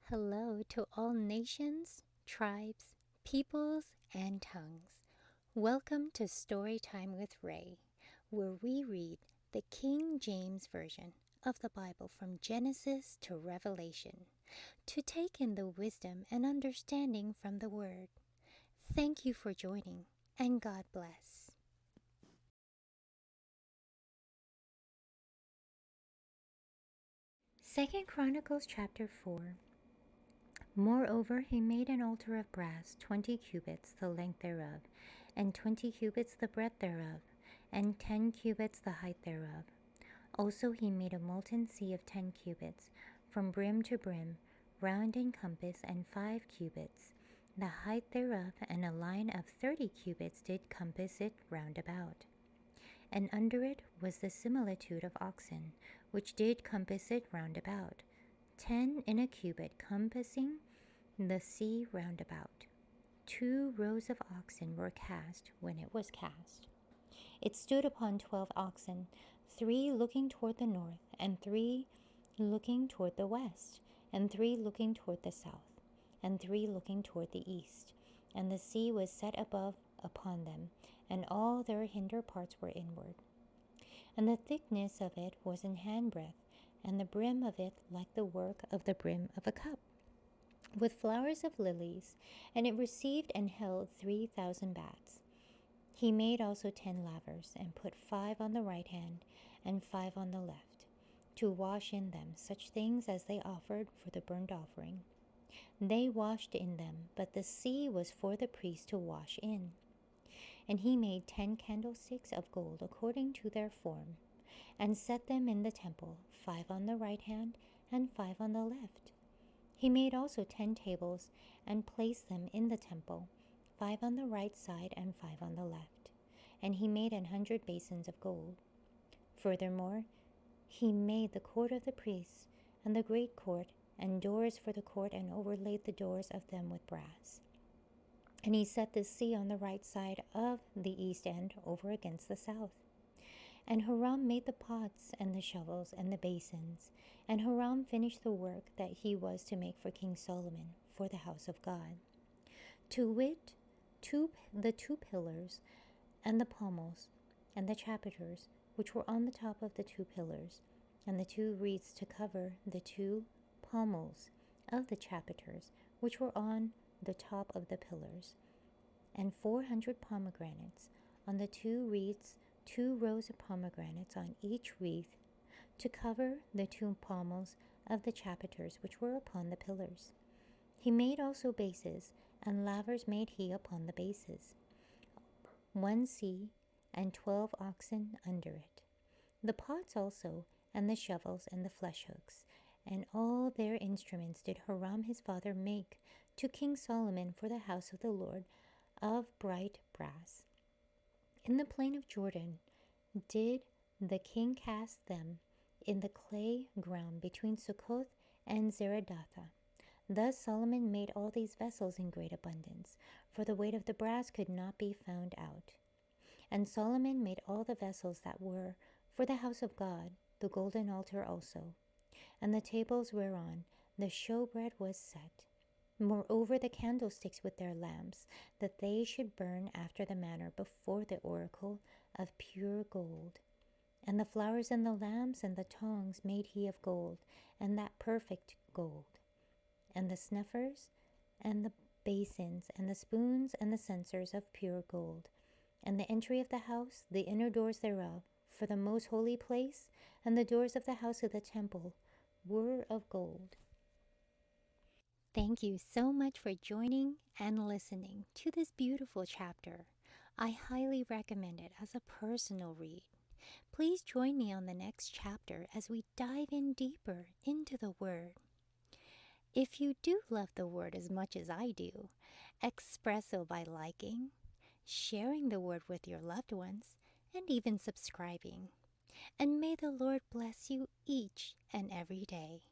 Hello to all nations, tribes, peoples, and tongues. Welcome to Storytime with Ray, where we read the King James Version of the Bible from Genesis to Revelation, to take in the wisdom and understanding from the Word. Thank you for joining, and God bless. 2 Chronicles chapter 4. Moreover, he made an altar of brass, 20 cubits the length thereof, and 20 cubits the breadth thereof, and 10 cubits the height thereof. Also he made a molten sea of 10 cubits, from brim to brim, round in compass, and 5 cubits the height thereof, and a line of 30 cubits did compass it round about. And under it was the similitude of oxen, which did compass it round about, 10 in a cubit, compassing the sea round about. 2 rows of oxen were cast when it was cast. It stood upon 12 oxen, 3 looking toward the north, and 3 looking toward the west, and 3 looking toward the south, and 3 looking toward the east. And the sea was set above upon them, and all their hinder parts were inward. And the thickness of it was an handbreadth, and the brim of it like the work of the brim of a cup, with flowers of lilies, and it received and held 3,000 baths. He made also 10 lavers, and put 5 on the right hand, and 5 on the left, to wash in them such things as they offered for the burnt offering. They washed in them, but the sea was for the priest to wash in. And he made 10 candlesticks of gold according to their form, and set them in the temple, 5 on the right hand, and 5 on the left. He made also 10 tables, and placed them in the temple, 5 on the right side, and 5 on the left. And he made 100 basins of gold. Furthermore, he made the court of the priests, and the great court, and doors for the court, and overlaid the doors of them with brass. And he set the sea on the right side of the east end over against the south. And Hiram made the pots, and the shovels, and the basins. And Hiram finished the work that he was to make for King Solomon for the house of God. To wit, the two pillars, and the pommels, and the chapiters, which were on the top of the 2 pillars, and the 2 wreaths to cover the 2 pommels of the chapiters, which were on the top of the pillars, and 400 pomegranates on the 2 wreaths, 2 rows of pomegranates on each wreath, to cover the 2 pommels of the chapiters which were upon the pillars. He made also bases, and lavers made he upon the bases, 1 sea, and 12 oxen under it. The pots also, and the shovels, and the flesh hooks, and all their instruments did Hiram his father make to King Solomon for the house of the Lord of bright brass. In the plain of Jordan did the king cast them in the clay ground between Succoth and Zeradatha. Thus Solomon made all these vessels in great abundance, for the weight of the brass could not be found out. And Solomon made all the vessels that were for the house of God, the golden altar also, and the tables whereon the showbread was set. Moreover, the candlesticks with their lamps, that they should burn after the manner before the oracle of pure gold. And the flowers and the lamps and the tongs made he of gold, and that perfect gold. And the snuffers, and the basins, and the spoons, and the censers of pure gold. And the entry of the house, the inner doors thereof, for the most holy place, and the doors of the house of the temple, were of gold. Thank you so much for joining and listening to this beautiful chapter. I highly recommend it as a personal read. Please join me on the next chapter as we dive in deeper into the Word. If you do love the Word as much as I do, express so by liking, sharing the Word with your loved ones, and even subscribing. And may the Lord bless you each and every day.